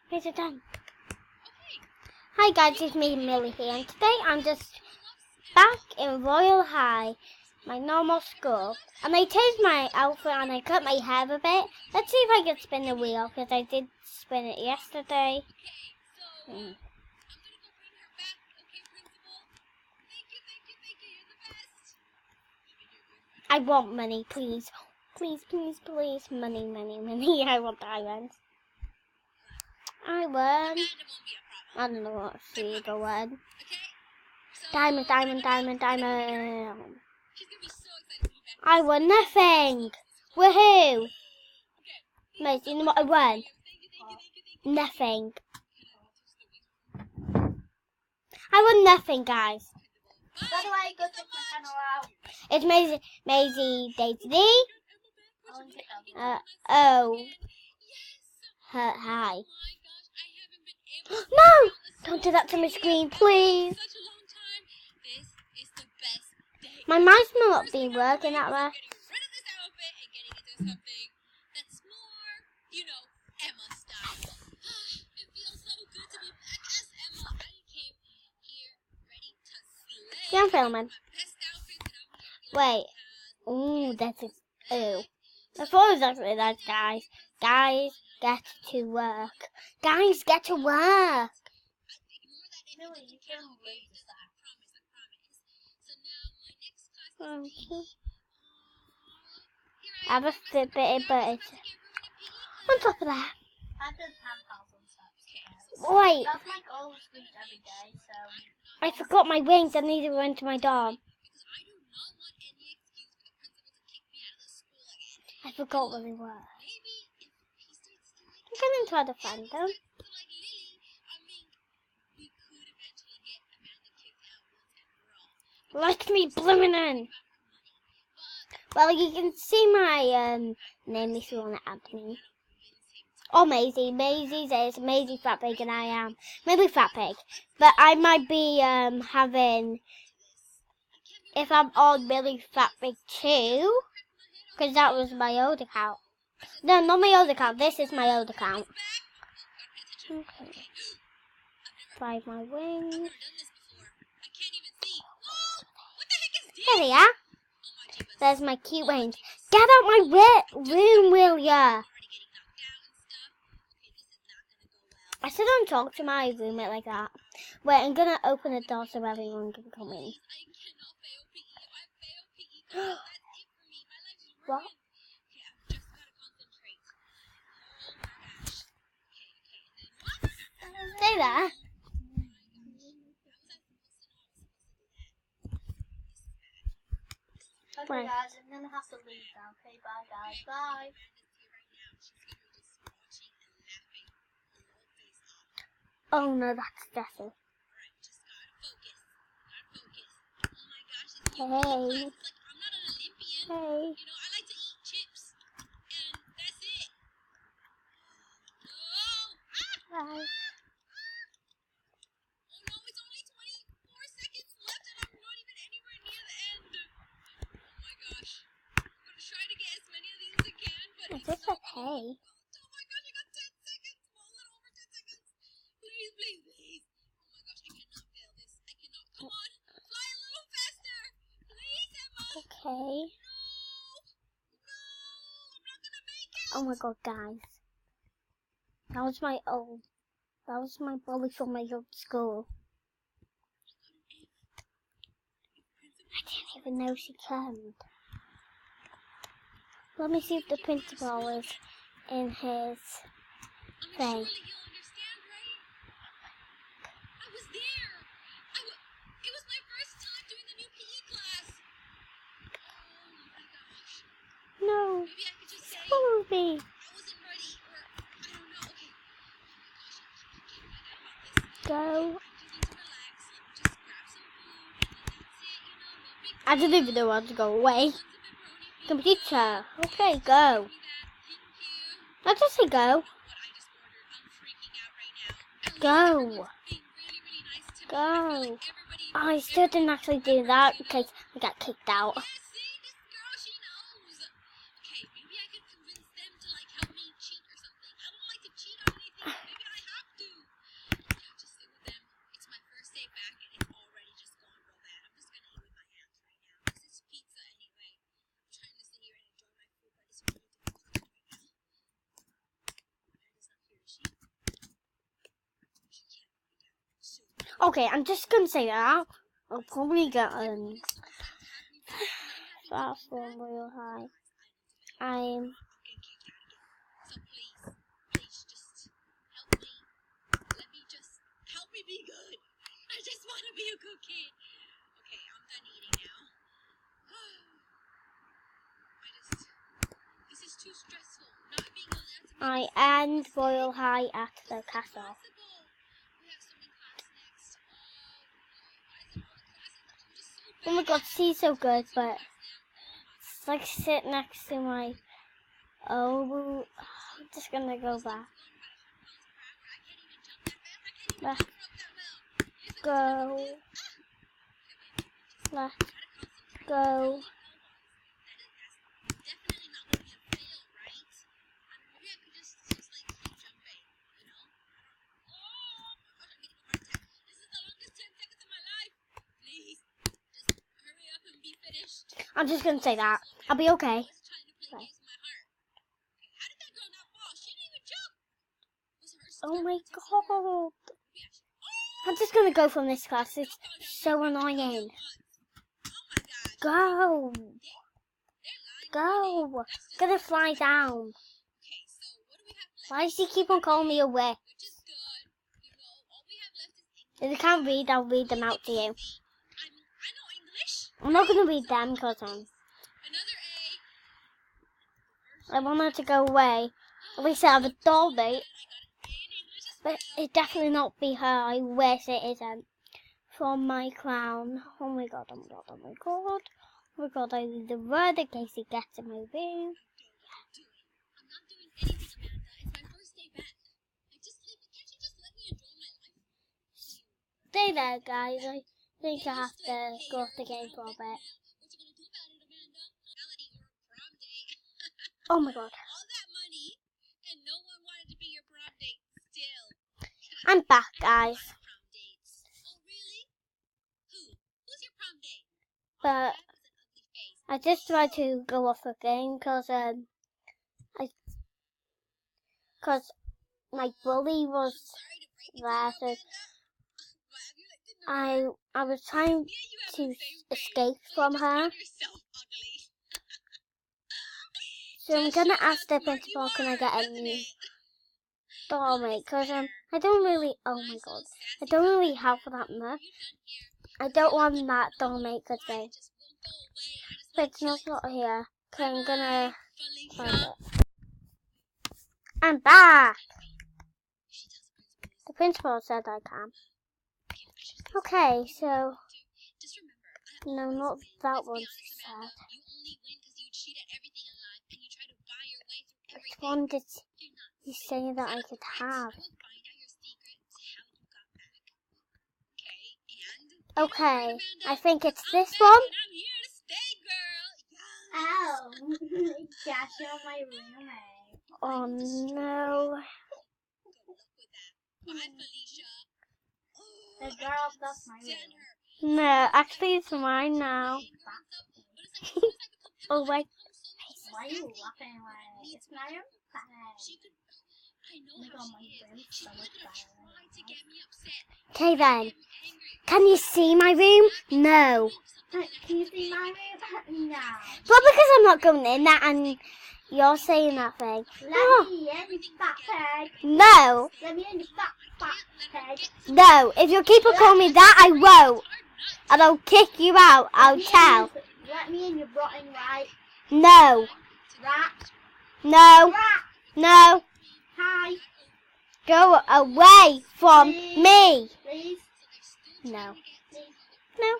Here's it done. Hi guys, it's me, Millie here, and today I'm just back in Royal High, my normal school. And I changed my outfit and I cut my hair a bit. Let's see if I can spin the wheel, because I did spin it yesterday. I want money, please. Please, please, please. Money, money, money. I want diamonds. I won. I don't know what seed I won. Diamond, diamond, diamond, diamond. I won nothing. Woohoo. Mate, you know what I won? Nothing. I won nothing, guys. By the way, go check my channel out. It's Maisie Day Today. Hi. No! Don't do that to my screen, please. My mouse may not be working that way. Yeah, I'm filming. Wait. Ooh, that's a... Ooh. I thought it was actually that, guys. Guys, get to work. Guys, get to work. I have a Fitbit, but it's on top of that. I've done 10,000 steps. Wait. That's my goal to reach every day, so... I forgot my wings. I need to run to my dog. I forgot where they were. I'm going to try to find them. Let me blooming in. Well, you can see my name if you want to add me. Or Maisie. Maisie says Maisie Fat Pig and I am maybe Fat Pig. But I might be having, if I'm on Millie Fat Pig 2, because that was my old account. No, not my old account. This is my old account. Okay. Try my wings. There they are. There's my cute wings. Get out my room, will ya? I still don't talk to my roommate like that. Wait, I'm gonna open the door so everyone can come in. What? Stay there. Okay guys, I'm going to have to leave now. Okay, bye guys. Bye. Oh no, that's Jesse. Hey. Hey. Bye. Is this okay? Okay. Oh my god, guys. That was my bully from my old school. I didn't even know she came. Let me see if the principal is in his thing. No, follow me. Go. I didn't even know how to go away. Computer. Okay, go. Let's just say go. Go. Go. Oh, I still didn't actually do that because I got kicked out. Okay, I'm just gonna say that. I'll probably get far from real high. I'm. So please just help me. Let me just help me be good. I just want to be a good kid. Okay, I'm done eating now. This is too stressful. Not being allowed to I end royal high at the castle. We have swimming class next. Why is it all the classes? I'm just so Oh my god, she's so good, but it's like sit next to my. Oh, I'm just gonna go back. Let's go. Let's go. definitely not going to be a fail, right? Maybe I could just like keep jumping, you know? Oh my gosh, I'm getting a heart attack. This is the longest 10 seconds of my life. Please, just hurry up and be finished. I'm just gonna say that. I'll be okay. I was trying to play games with my heart. Okay, how did that girl not fall? She didn't even jump. Was her Oh my sister god. I'm just gonna go from this class. It's so annoying. Go. Go. Gonna fly down. Why does he keep on calling me a witch? If you can't read, I'll read them out to you. I'm not gonna read them because I want her to go away. At least I have a doll mate. But it definitely not be her. I wish it isn't. From my crown. Oh my god, oh my god, oh my god. Oh my god, I need the word in case he gets in my room. I'm not doing anything, Amanda. It's my first day back. Can't you just let me enjoy my life? Stay there, guys. I think I have to go off the game for a bit. What you gonna do about it, Amanda? Reality or prom date? Oh my god. All that money, and no one wanted to be your prom date still. I'm back, guys. Prom dates. Oh, really? Who's your prom date? But That was an ugly face. I just tried to go off the game because my bully was Sorry to break it to there. you, So Amanda. But have you looked in the mirror? I was trying Yeah, you have to the same face. escape So you from just her. called yourself ugly. So I'm Just gonna show how ask the smart you principal, can I are, get a doesn't new it? doll mate? Because I don't really, oh my god, I don't really have that much. I don't want that doll mate because the principal's not here. So I'm gonna find it. I'm back! The principal said I can. Okay, so, no, not that one she said. Which one did you say that I could have? Okay, I think it's this one. Ow! Gosh, you're my roommate. Oh no. The girl, that's my room. No, actually it's mine now. Oh wait. Why are you laughing like it's my room? Oh my god, my room's so much better. Okay then. Can you see my room? No. Can you see my room? No. Well, because I'm not going in that and you're saying that thing. Let me in, fat pig. No. Let me in, you fat pig. No. If you keep on calling me that, I won't. And I'll kick you out. I'll tell. Let me in, you rotten rat. No. Rat. No. Rat. No. Hi. Go away from me. Please. No. Please. No.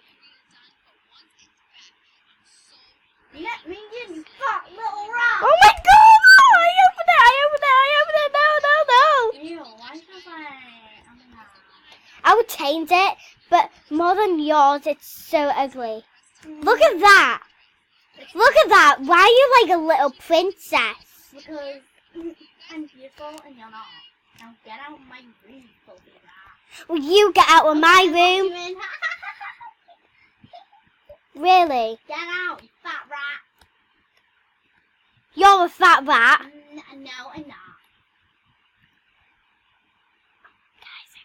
Let me in, you fat little rat. Oh my god! Oh, I opened it! I opened it! I opened it! No, no, no! Ew, why is I don't know. I would change it, but more than yours, it's so ugly. Look at that! Look at that! Why are you like a little princess? Because I'm beautiful and you're not. Now get out of my room, filthy rat. Will you get out of my room? You in? Really? Get out, you fat rat. You're a fat rat. No, I'm not. Guys, I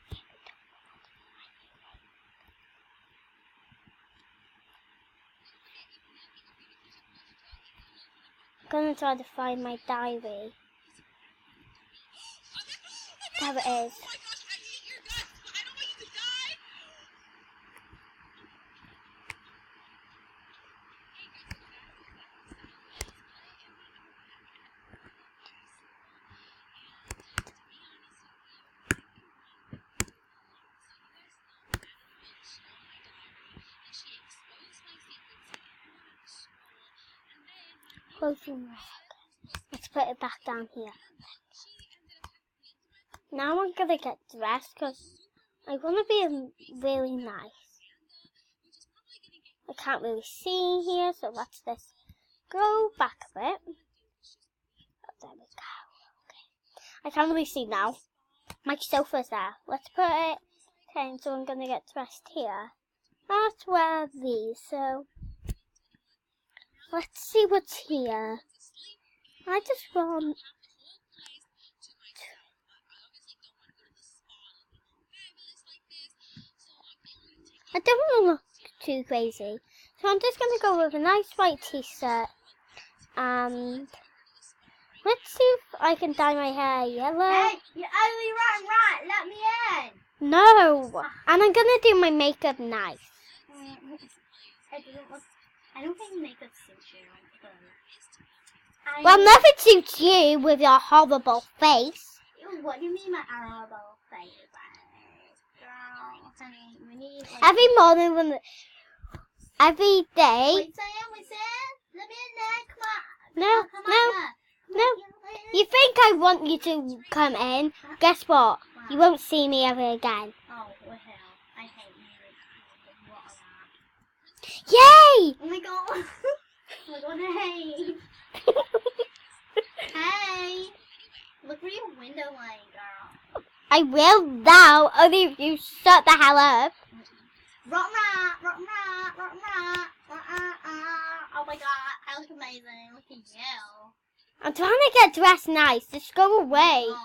gonna try to find my diary. There it is. Oh my gosh, I hate your guts, but I don't want you to die. Closing that. Let's put it back down here. Now I'm gonna get dressed because I want to be really nice. I can't really see here, so let's just go back a bit. Oh, there we go. Okay. I can't really see now. My sofa's there. Let's put it. Okay, so I'm gonna get dressed here. Let's wear these. So let's see what's here. I just want. I don't want to look too crazy, so I'm just going to go with a nice white t-shirt, and let's see if I can dye my hair yellow. Hey, you ugly rat, let me in. No, and I'm going to do my makeup nice. I don't think makeup suits you. Well, nothing suits you with your horrible face. What do you mean my horrible face? Girl, honey, we need Every morning, every day. Wait, Sam, let me in there. Come on. No, Come no, on. no. You think I want you to come in? Guess what? You won't see me ever again. Oh, well, hell. I hate you. Yay! Oh my god. Oh my god, hey. Hey. Look where your window line, girl. I will now, only if you shut the hell up. Rock, oh my god, I look amazing. Look at you. I'm trying to get dressed nice. Just go away. Oh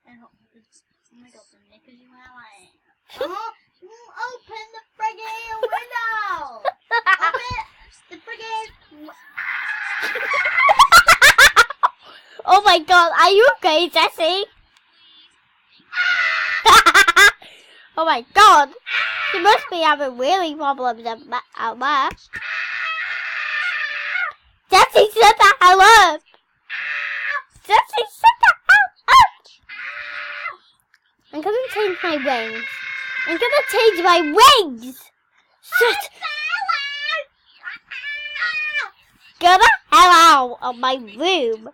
my god, the knickers you wear, like. Oh, open the friggin' window. Open the friggin'. Oh my god, are you okay, Jessie? Oh my god, she must be having really problems out there. Jessie, shut the hell up! Jessie, shut the hell up! I'm gonna change my wings. I'm gonna change my wings! Shut! Get the hell out of my room!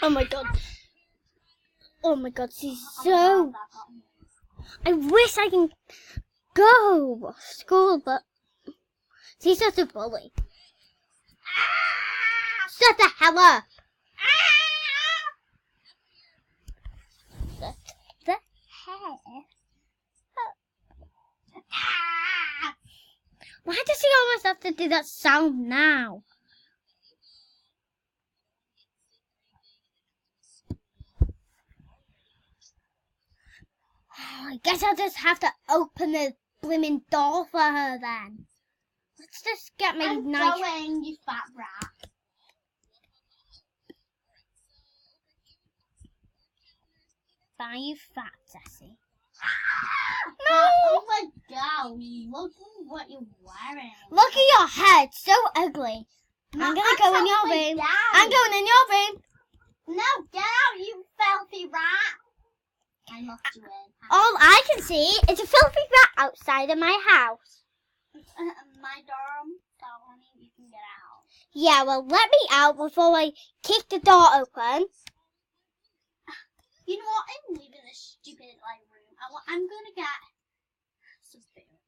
Oh my god. Oh my god, she's so... I wish I can go to school, but she's such a bully. Shut the hell up! Shut the hell up. Why does she always have to do that sound now? I guess I'll just have to open the blimmin' door for her then. Let's just get my I'm nice... going, you fat rat. Bye, you fat Jessie. No! Oh my god, look at what you're wearing. Look at your head, so ugly. No, I'm gonna go in your upside room. down. I'm going in your room. No, get out, you filthy rat. I locked you in. All I can see is a filthy rat outside of my house. My dorm, so honey, you can get out. Yeah, well, let me out before I kick the door open. You know what? I'm leaving this stupid room. I'm gonna get some food.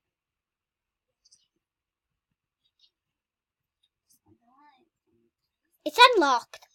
It's unlocked.